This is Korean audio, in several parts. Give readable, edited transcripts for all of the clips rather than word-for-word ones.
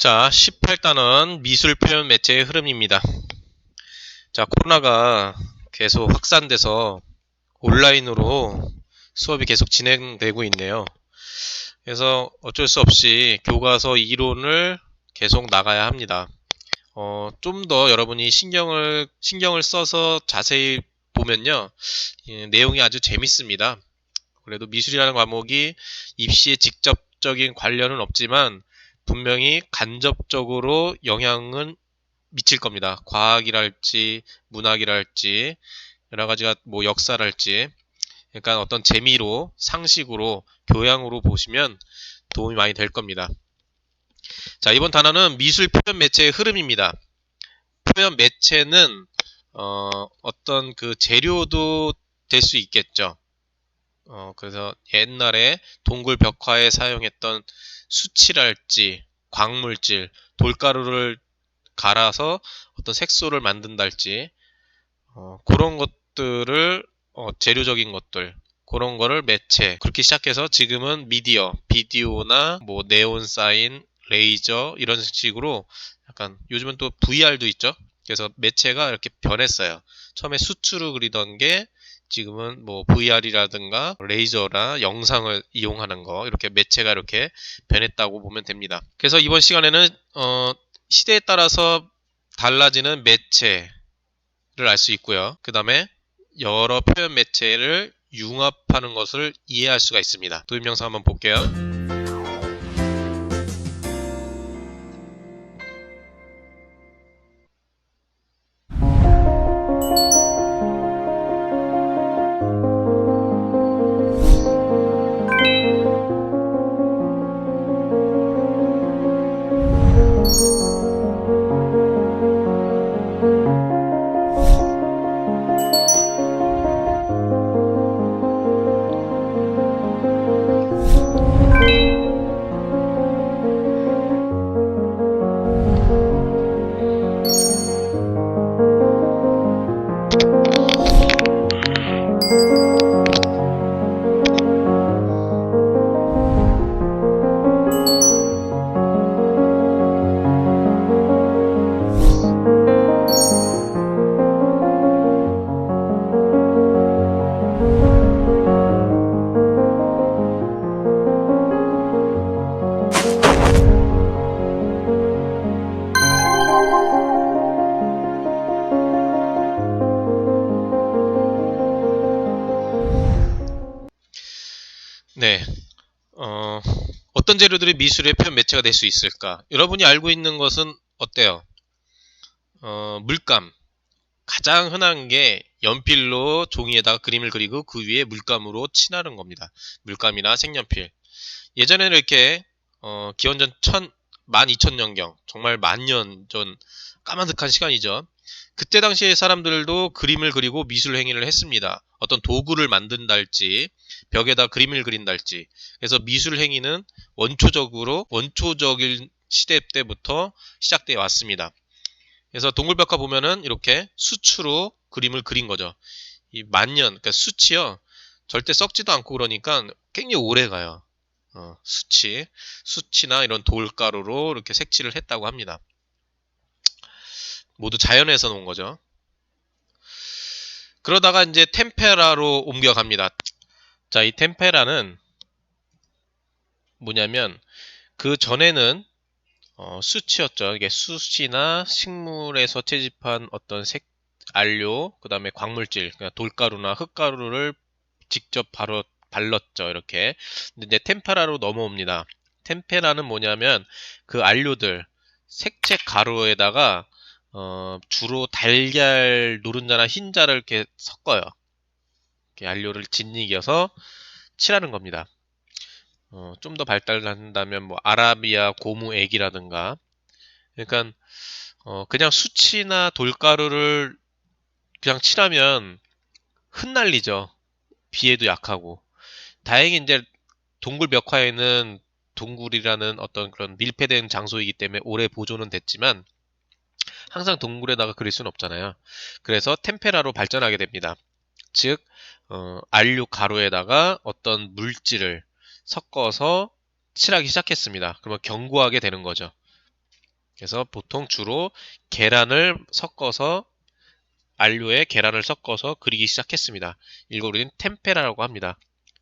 자, 18단은 미술 표현 매체의 흐름입니다. 자, 코로나가 계속 확산돼서 온라인으로 수업이 계속 진행되고 있네요. 그래서 어쩔 수 없이 교과서 이론을 계속 나가야 합니다. 좀 더 여러분이 신경을 써서 자세히 보면요. 내용이 아주 재밌습니다. 그래도 미술이라는 과목이 입시에 직접적인 관련은 없지만 분명히 간접적으로 영향은 미칠 겁니다. 과학이랄지 문학이랄지 여러 가지가 뭐 역사랄지 그러니까 어떤 재미로 상식으로 교양으로 보시면 도움이 많이 될 겁니다. 자, 이번 단어는 미술 표현 매체의 흐름입니다. 표현 매체는 어떤 그 재료도 될 수 있겠죠. 그래서 옛날에 동굴 벽화에 사용했던 수치랄지 광물질, 돌가루를 갈아서 어떤 색소를 만든달지 그런 것들을 재료적인 것들 그런 거를 매체 그렇게 시작해서 지금은 미디어, 비디오나 뭐 네온 사인, 레이저 이런 식으로 약간 요즘은 또 VR도 있죠. 그래서 매체가 이렇게 변했어요. 처음에 수치로 그리던 게 지금은 뭐 VR이라든가 레이저나 영상을 이용하는 거 이렇게 매체가 이렇게 변했다고 보면 됩니다. 그래서 이번 시간에는 시대에 따라서 달라지는 매체를 알 수 있고요. 그 다음에 여러 표현 매체를 융합하는 것을 이해할 수가 있습니다. 도입 영상 한번 볼게요. 네, 어떤 재료들이 미술의 표현 매체가 될 수 있을까? 여러분이 알고 있는 것은 어때요? 물감. 가장 흔한 게 연필로 종이에다가 그림을 그리고 그 위에 물감으로 칠하는 겁니다. 물감이나 색연필. 예전에는 이렇게 기원전 12,000년경 정말 만년 전 까마득한 시간이죠. 그때 당시에 사람들도 그림을 그리고 미술 행위를 했습니다. 어떤 도구를 만든달지 벽에다 그림을 그린달지. 그래서 미술 행위는 원초적인 시대 때부터 시작되어 왔습니다. 그래서 동굴벽화 보면은 이렇게 수치로 그림을 그린 거죠. 이 만년, 그러니까 수치요. 절대 썩지도 않고 그러니까 굉장히 오래 가요. 수치나 이런 돌가루로 이렇게 색칠을 했다고 합니다. 모두 자연에서 놓은 거죠. 그러다가 이제 템페라로 옮겨갑니다. 자, 이 템페라는 뭐냐면 그 전에는 수치였죠. 이게 수치나 식물에서 채집한 어떤 안료, 그 다음에 광물질, 그러니까 돌가루나 흙가루를 직접 바로 발랐죠. 이렇게. 근데 이제 템페라로 넘어옵니다. 템페라는 뭐냐면 그 안료들, 색채 가루에다가 주로 달걀 노른자나 흰자를 이렇게 섞어요. 이렇게 안료를 짓이겨서 칠하는 겁니다. 좀 더 발달한다면 뭐 아라비아 고무 액이라든가 그러니까 그냥 수치나 돌가루를 그냥 칠하면 흩날리죠. 비에도 약하고. 다행히 이제 동굴 벽화에는 동굴이라는 어떤 그런 밀폐된 장소이기 때문에 오래 보존은 됐지만 항상 동굴에다가 그릴 수는 없잖아요. 그래서 템페라로 발전하게 됩니다. 즉 안료 가루에다가 어떤 물질을 섞어서 칠하기 시작했습니다. 그러면 견고하게 되는 거죠. 그래서 보통 주로 계란을 섞어서 안료에 계란을 섞어서 그리기 시작했습니다. 이걸 우리는 템페라라고 합니다.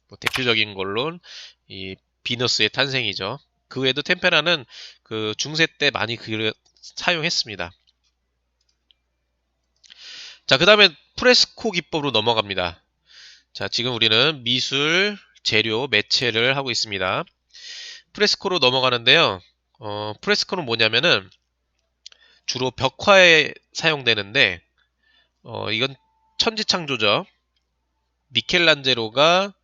뭐 대표적인 걸로는 이 비너스의 탄생이죠. 그 외에도 템페라는 그 중세 때 많이 사용했습니다. 자, 그 다음에 프레스코 기법으로 넘어갑니다. 자, 지금 우리는 미술, 재료, 매체를 하고 있습니다. 프레스코로 넘어가는데요. 프레스코는 뭐냐면은 주로 벽화에 사용되는데 이건 천지창조죠. 미켈란젤로가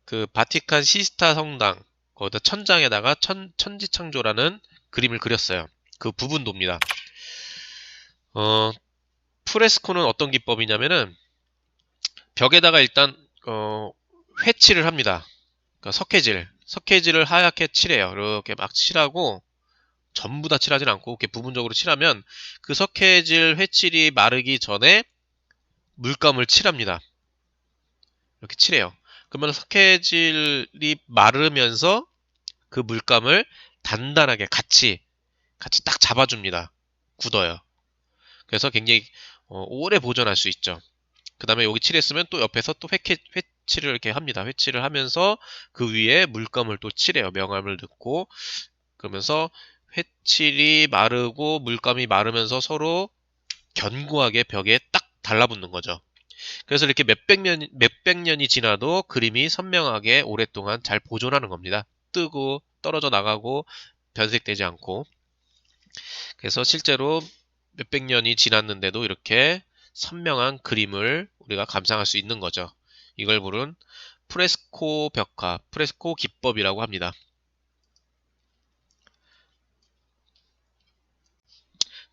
그 바티칸 시스타 성당 거기다 천장에다가 천지창조라는 그림을 그렸어요. 그 부분도입니다. 프레스코는 어떤 기법이냐면은 벽에다가 일단 회칠을 합니다. 그러니까 석회질을 하얗게 칠해요. 이렇게 막 칠하고 전부 다 칠하진 않고 이렇게 부분적으로 칠하면 그 석회질 회칠이 마르기 전에 물감을 칠합니다. 이렇게 칠해요. 그러면 석회질이 마르면서 그 물감을 단단하게 같이 딱 잡아줍니다. 굳어요. 그래서 굉장히 오래 보존할 수 있죠. 그 다음에 여기 칠했으면 또 옆에서 또 회칠을 이렇게 합니다. 회칠을 하면서 그 위에 물감을 또 칠해요. 명암을 넣고 그러면서 회칠이 마르고 물감이 마르면서 서로 견고하게 벽에 딱 달라붙는 거죠. 그래서 이렇게 몇백 년이 지나도 그림이 선명하게 오랫동안 잘 보존하는 겁니다. 뜨고 떨어져 나가고 변색되지 않고. 그래서 실제로 몇백 년이 지났는데도 이렇게 선명한 그림을 우리가 감상할 수 있는 거죠. 이걸 부른 프레스코 벽화, 프레스코 기법이라고 합니다.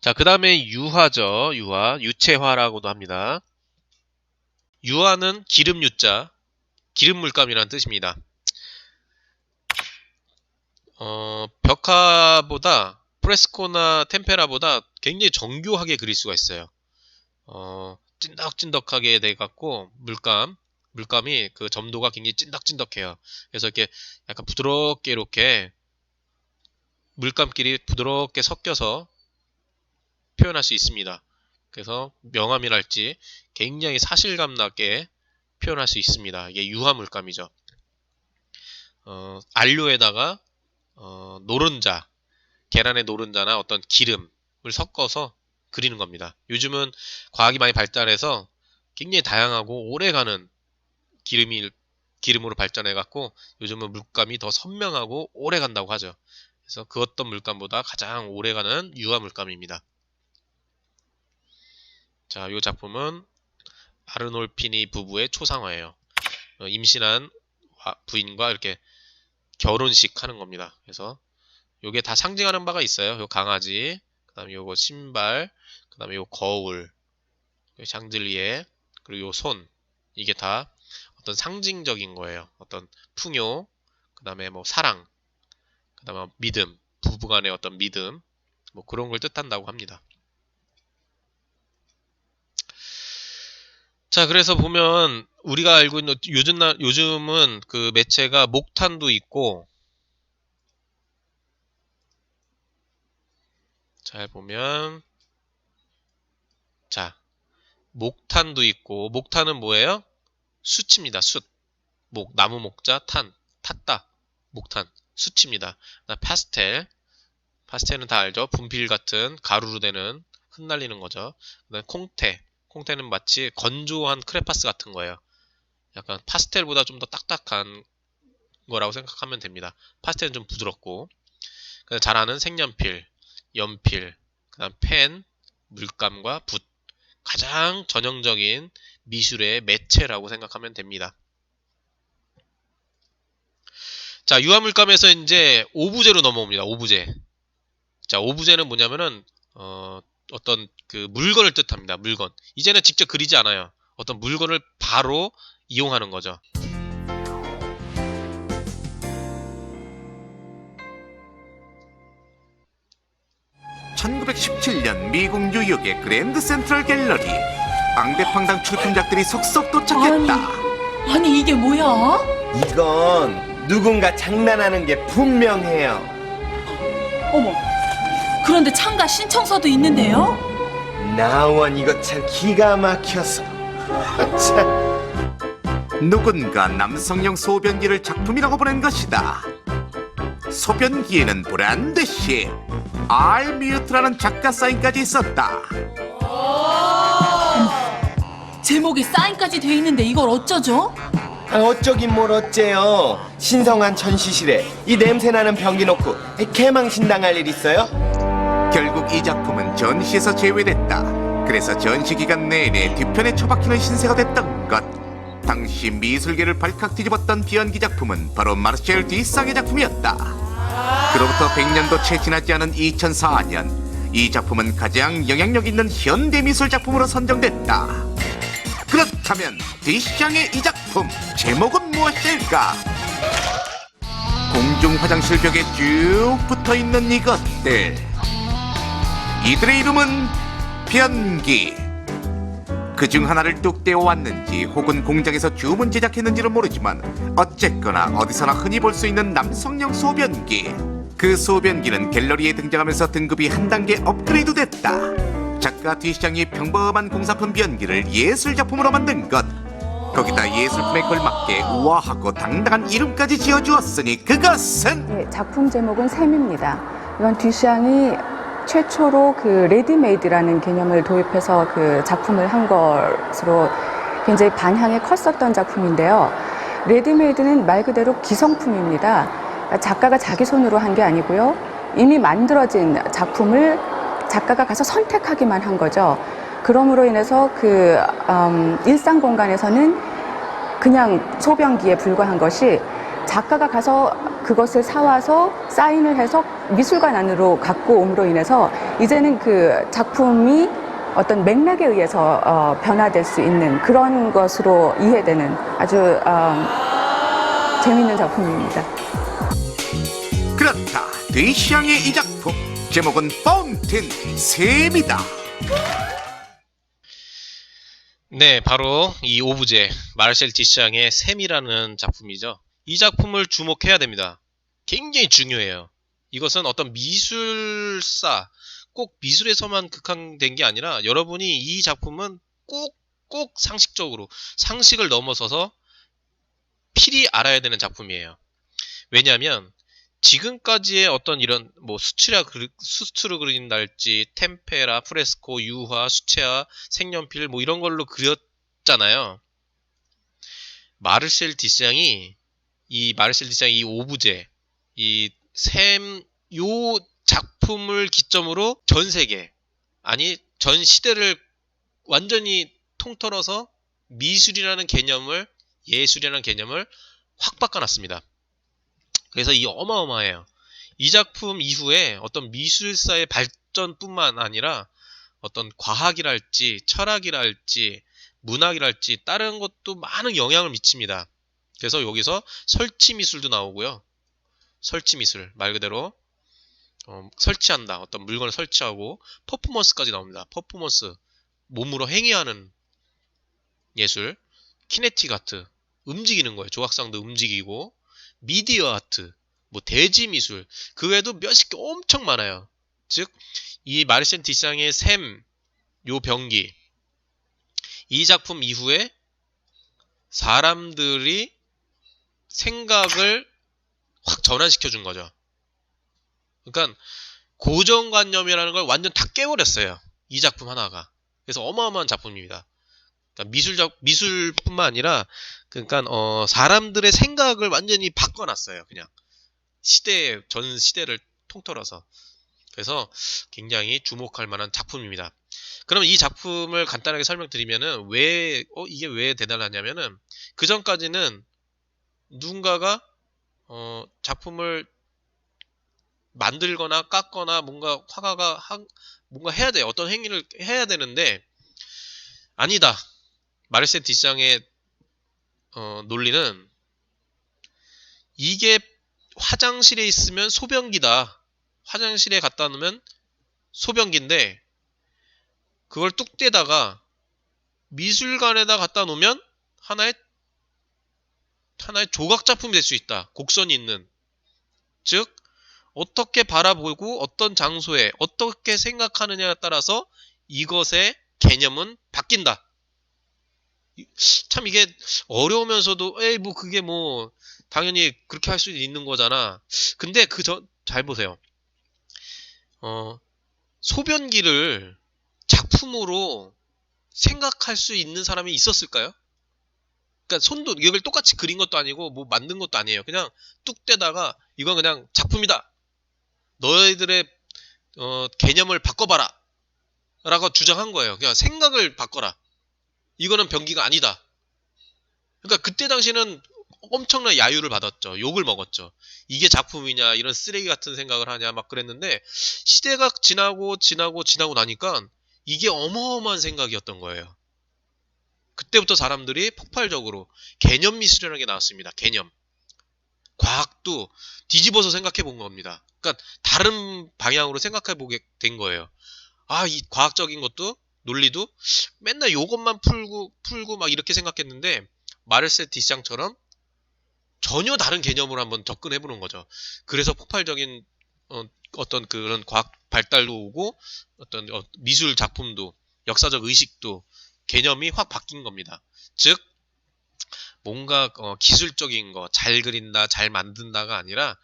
자, 그 다음에 유화죠. 유체화라고도 합니다. 유화는 기름 유자, 기름 물감이라는 뜻입니다. 벽화보다 프레스코나 템페라보다 굉장히 정교하게 그릴 수가 있어요. 찐덕찐덕하게 돼갖고 물감이 그 점도가 굉장히 찐덕찐덕해요. 그래서 이렇게 약간 부드럽게 이렇게 물감끼리 부드럽게 섞여서 표현할 수 있습니다. 그래서 명암이랄지 굉장히 사실감 나게 표현할 수 있습니다. 이게 유화 물감이죠. 안료에다가 노른자, 계란의 노른자나 어떤 기름을 섞어서 그리는 겁니다. 요즘은 과학이 많이 발달해서 굉장히 다양하고 오래가는 기름으로 발전해갖고 요즘은 물감이 더 선명하고 오래간다고 하죠. 그래서 그 어떤 물감보다 가장 오래가는 유화 물감입니다. 자, 이 작품은 아르놀피니 부부의 초상화예요. 임신한 부인과 이렇게 결혼식 하는 겁니다. 그래서 요게 다 상징하는 바가 있어요. 요 강아지, 그 다음에 요거 신발, 그 다음에 요 거울, 요 샹들리에, 그리고 요 손. 이게 다 어떤 상징적인 거예요. 어떤 풍요, 그 다음에 뭐 사랑, 그 다음에 믿음, 부부간의 어떤 믿음, 뭐 그런 걸 뜻한다고 합니다. 자, 그래서 보면 우리가 알고 있는 요즘은 그 매체가 목탄도 있고, 잘 보면 자, 목탄도 있고, 목탄은 뭐예요? 숯입니다. 숯. 나무 목자 탄, 탔다. 목탄, 숯입니다. 그다음 파스텔은 다 알죠? 분필 같은 가루로 되는 흩날리는 거죠. 그다음 콩테는 마치 건조한 크레파스 같은 거예요. 약간 파스텔보다 좀 더 딱딱한 거라고 생각하면 됩니다. 파스텔은 좀 부드럽고, 그다음 잘 아는 색연필, 연필, 그다음 펜, 물감과 붓. 가장 전형적인 미술의 매체라고 생각하면 됩니다. 자, 유화물감에서 이제 오부제로 넘어옵니다. 오부제. 자, 오부제는 뭐냐면은 어떤 그 물건을 뜻합니다. 물건. 이제는 직접 그리지 않아요. 어떤 물건을 바로 이용하는 거죠. 1917년 미국 뉴욕의 그랜드 센트럴 갤러리. 앙대팡당 출품작들이 속속 도착했다. 아니 이게 뭐야? 이건 누군가 장난하는 게 분명해요. 어머, 그런데 참가 신청서도 있는데요? 나원 이거 참 기가 막혀서. 참. 누군가 남성용 소변기를 작품이라고 보낸 것이다. 소변기에는 브랜드시 알뮤트라는 작가 사인까지 있었다. 제목에 사인까지 돼 있는데 이걸 어쩌죠? 어쩌긴 뭘 어째요. 신성한 전시실에 이 냄새나는 변기 놓고 개망신 당할 일 있어요? 결국 이 작품은 전시에서 제외됐다. 그래서 전시 기간 내내 뒤편에 처박히는 신세가 됐던 것. 당시 미술계를 발칵 뒤집었던 비연기 작품은 바로 마르셀 디상의 작품이었다. 그로부터 100년도 채 지나지 않은 2004년, 이 작품은 가장 영향력 있는 현대 미술 작품으로 선정됐다. 그렇다면 디샹의 이 작품 제목은 무엇일까? 공중 화장실 벽에 쭉 붙어있는 이것들, 이들의 이름은 변기. 그중 하나를 뚝 떼어왔는지 혹은 공장에서 주문 제작했는지는 모르지만 어쨌거나 어디서나 흔히 볼 수 있는 남성용 소변기. 그 소변기는 갤러리에 등장하면서 등급이 한 단계 업그레이드 됐다. 작가 디샹이 평범한 공사품 변기를 예술작품으로 만든 것. 거기다 예술품에 걸맞게 우아하고 당당한 이름까지 지어주었으니 그것은 네, 작품 제목은 샘입니다. 이건 듀샹이 최초로 그 레디메이드라는 개념을 도입해서 그 작품을 한 것으로 굉장히 반향이 컸었던 작품인데요. 레디메이드는 말 그대로 기성품입니다. 작가가 자기 손으로 한 게 아니고요. 이미 만들어진 작품을 작가가 가서 선택하기만 한 거죠. 그러므로 인해서 그 일상 공간에서는 그냥 소변기에 불과한 것이 작가가 가서 그것을 사와서 사인을 해서 미술관 안으로 갖고 옴으로 인해서 이제는 그 작품이 어떤 맥락에 의해서 변화될 수 있는 그런 것으로 이해되는 아주 재미있는 작품입니다. 그렇다. 디샹의 이 작품 제목은 파운틴 샘이다. 네, 바로 이 오브제 마르셀 디샹의 샘이라는 작품이죠. 이 작품을 주목해야 됩니다. 굉장히 중요해요. 이것은 어떤 미술사, 꼭 미술에서만 극한된 게 아니라 여러분이 이 작품은 꼭 상식적으로, 상식을 넘어서서 필히 알아야 되는 작품이에요. 왜냐하면 지금까지의 어떤 이런 뭐 수트로 그린달지, 템페라, 프레스코, 유화, 수채화, 색연필 뭐 이런 걸로 그렸잖아요. 마르셀 디샹이 이 오브제, 이 샘, 요 작품을 기점으로 전 세계, 아니 전 시대를 완전히 통틀어서 미술이라는 개념을, 예술이라는 개념을 확 바꿔놨습니다. 그래서 이 어마어마해요. 이 작품 이후에 어떤 미술사의 발전뿐만 아니라 어떤 과학이랄지 철학이랄지 문학이랄지 다른 것도 많은 영향을 미칩니다. 그래서 여기서 설치미술도 나오고요. 설치미술, 말 그대로 설치한다. 어떤 물건을 설치하고 퍼포먼스까지 나옵니다. 퍼포먼스, 몸으로 행위하는 예술, 키네틱 아트, 움직이는 거예요. 조각상도 움직이고, 미디어 아트, 뭐 대지미술, 그 외에도 몇십 개 엄청 많아요. 즉, 이 마르셀 디샹의 샘, 요 병기, 이 작품 이후에 사람들이 생각을 확 전환시켜 준 거죠. 그러니까 고정관념이라는 걸 완전 다 깨버렸어요. 이 작품 하나가. 그래서 어마어마한 작품입니다. 그러니까 미술뿐만 아니라 그러니까 사람들의 생각을 완전히 바꿔놨어요. 그냥 전 시대를 통틀어서. 그래서 굉장히 주목할 만한 작품입니다. 그럼 이 작품을 간단하게 설명드리면은 이게 왜 대단하냐면은 그 전까지는 누군가가 작품을 만들거나 깎거나 뭔가 화가가 뭔가 해야 돼요. 어떤 행위를 해야 되는데 아니다. 마르셀 디샹의 논리는 이게 화장실에 있으면 소변기다. 화장실에 갖다 놓으면 소변기인데 그걸 뚝 떼다가 미술관에다 갖다 놓으면 하나의 조각 작품이 될 수 있다. 곡선이 있는. 즉 어떻게 바라보고 어떤 장소에 어떻게 생각하느냐에 따라서 이것의 개념은 바뀐다. 참 이게 어려우면서도 에이 뭐 그게 뭐 당연히 그렇게 할 수도 있는 거잖아. 근데 잘 보세요. 소변기를 작품으로 생각할 수 있는 사람이 있었을까요? 그러니까 손도 이걸 똑같이 그린 것도 아니고 뭐 만든 것도 아니에요. 그냥 뚝 떼다가 이건 그냥 작품이다. 너희들의 개념을 바꿔봐라. 라고 주장한 거예요. 그냥 생각을 바꿔라. 이거는 변기가 아니다. 그러니까 그때 당시는 엄청난 야유를 받았죠. 욕을 먹었죠. 이게 작품이냐, 이런 쓰레기 같은 생각을 하냐, 막 그랬는데, 시대가 지나고 나니까 이게 어마어마한 생각이었던 거예요. 그때부터 사람들이 폭발적으로 개념 미술이라는 게 나왔습니다. 개념. 과학도 뒤집어서 생각해 본 겁니다. 그러니까 다른 방향으로 생각해 보게 된 거예요. 아, 이 과학적인 것도 논리도 맨날 요것만 풀고 막 이렇게 생각했는데 마르셀 디샹처럼 전혀 다른 개념으로 한번 접근해 보는 거죠. 그래서 폭발적인 어떤 그런 과학 발달도 오고 어떤 미술 작품도 역사적 의식도 개념이 확 바뀐 겁니다. 즉 뭔가 기술적인 거 잘 그린다, 잘 만든다가 아니라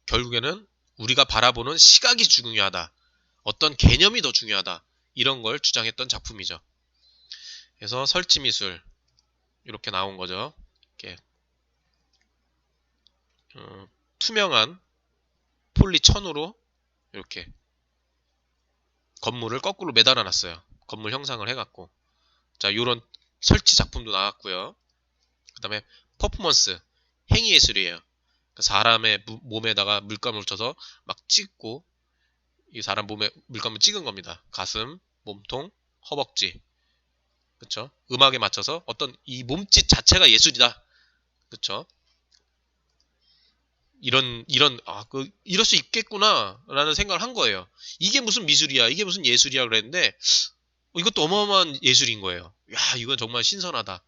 결국에는 우리가 바라보는 시각이 중요하다. 어떤 개념이 더 중요하다. 이런 걸 주장했던 작품이죠. 그래서 설치 미술 이렇게 나온 거죠. 이렇게 투명한 폴리 천으로 이렇게 건물을 거꾸로 매달아 놨어요. 건물 형상을 해갖고. 자, 요런 설치 작품도 나왔고요. 그 다음에 퍼포먼스, 행위예술이에요. 사람의 몸에다가 물감을 묻혀서 막 찍고 이 사람 몸에 물감을 찍은 겁니다. 가슴, 몸통, 허벅지. 그쵸? 음악에 맞춰서 어떤 이 몸짓 자체가 예술이다. 그쵸? 이럴 수 있겠구나, 라는 생각을 한 거예요. 이게 무슨 미술이야, 이게 무슨 예술이야, 그랬는데, 이것도 어마어마한 예술인 거예요. 야, 이건 정말 신선하다.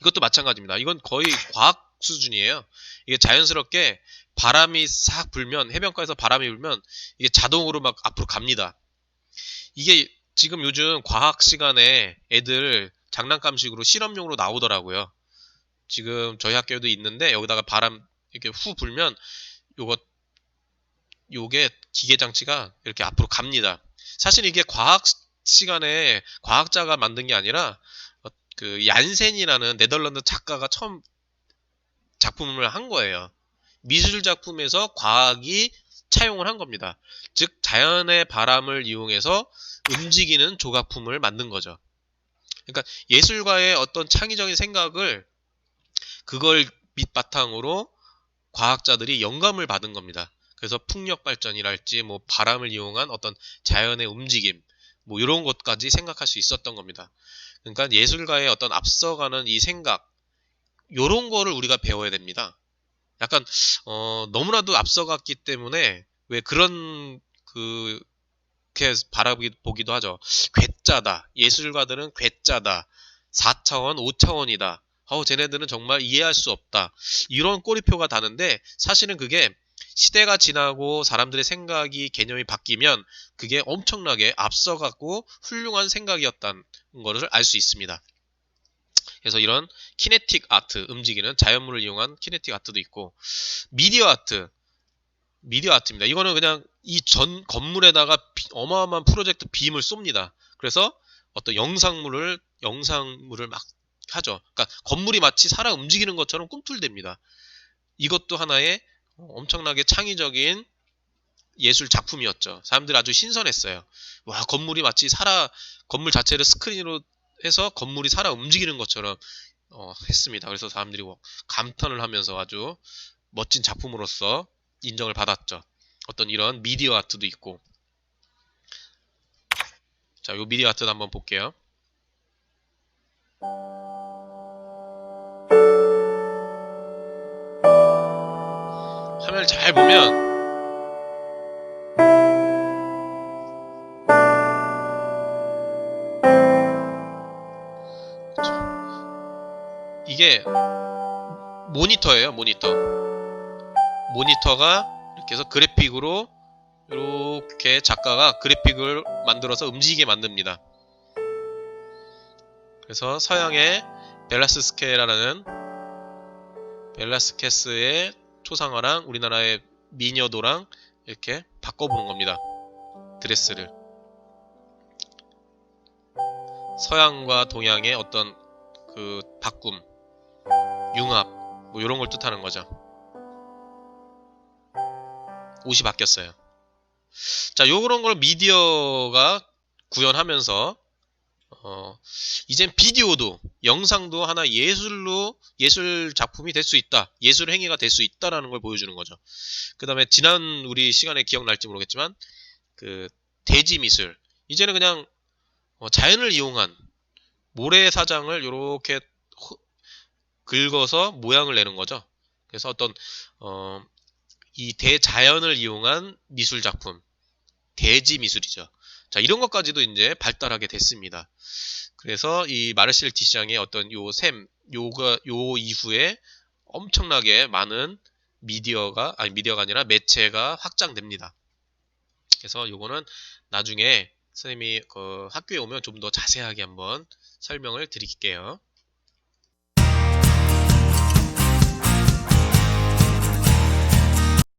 이것도 마찬가지입니다. 이건 거의 과학 수준이에요. 이게 자연스럽게 바람이 싹 불면, 해변가에서 바람이 불면, 이게 자동으로 막 앞으로 갑니다. 이게 지금 요즘 과학 시간에 애들 장난감식으로 실험용으로 나오더라고요. 지금 저희 학교에도 있는데, 여기다가 바람 이렇게 후 불면, 요게 기계 장치가 이렇게 앞으로 갑니다. 사실 이게 과학 시간에 과학자가 만든 게 아니라, 그 얀센이라는 네덜란드 작가가 처음 작품을 한 거예요. 미술 작품에서 과학이 차용을 한 겁니다. 즉 자연의 바람을 이용해서 움직이는 조각품을 만든 거죠. 그러니까 예술가의 어떤 창의적인 생각을 그걸 밑바탕으로 과학자들이 영감을 받은 겁니다. 그래서 풍력 발전이랄지 뭐 바람을 이용한 어떤 자연의 움직임 뭐 이런 것까지 생각할 수 있었던 겁니다. 그러니까 예술가의 어떤 앞서가는 이 생각 요런 거를 우리가 배워야 됩니다. 약간 너무나도 앞서갔기 때문에 왜 그런 그렇게 바라보기도 하죠. 괴짜다. 예술가들은 괴짜다. 4차원, 5차원이다. 쟤네들은 정말 이해할 수 없다. 이런 꼬리표가 다는데 사실은 그게 시대가 지나고 사람들의 생각이 개념이 바뀌면 그게 엄청나게 앞서가고 훌륭한 생각이었다는 것을 알 수 있습니다. 그래서 이런 키네틱 아트, 움직이는 자연물을 이용한 키네틱 아트도 있고 미디어 아트입니다. 이거는 그냥 이 전 건물에다가 어마어마한 프로젝트 빔을 쏩니다. 그래서 어떤 영상물을 막 하죠. 그러니까 건물이 마치 살아 움직이는 것처럼 꿈틀댑니다. 이것도 하나의 엄청나게 창의적인 예술 작품이었죠. 사람들이 아주 신선했어요. 와, 건물이 마치 건물 자체를 스크린으로 해서 건물이 살아 움직이는 것처럼 했습니다. 그래서 사람들이 감탄을 하면서 아주 멋진 작품으로서 인정을 받았죠. 어떤 이런 미디어 아트도 있고. 자, 요 미디어 아트도 한번 볼게요. 화면을 잘 보면 이게 모니터예요. 모니터가 그래서 그래픽으로 이렇게 작가가 그래픽을 만들어서 움직이게 만듭니다. 그래서 서양의 벨라스케스의 초상화랑 우리나라의 미녀도랑 이렇게 바꿔보는 겁니다. 드레스를. 서양과 동양의 어떤 그 바꿈, 융합, 뭐 이런 걸 뜻하는 거죠. 옷이 바뀌었어요. 자, 요런 걸 미디어가 구현하면서 이젠 비디오도 영상도 하나 예술 작품이 될 수 있다. 예술 행위가 될 수 있다라는 걸 보여주는 거죠. 그 다음에 지난 우리 시간에 기억날지 모르겠지만 그 대지 미술 이제는 그냥 자연을 이용한 모래사장을 요렇게 긁어서 모양을 내는 거죠. 그래서 어떤 이 대자연을 이용한 미술 작품 대지 미술이죠. 자, 이런 것까지도 이제 발달하게 됐습니다. 그래서 이 마르실 디샹의 어떤 요 이후에 엄청나게 많은 미디어가 아니라 매체가 확장됩니다. 그래서 요거는 나중에 선생님이 그 학교에 오면 좀 더 자세하게 한번 설명을 드릴게요.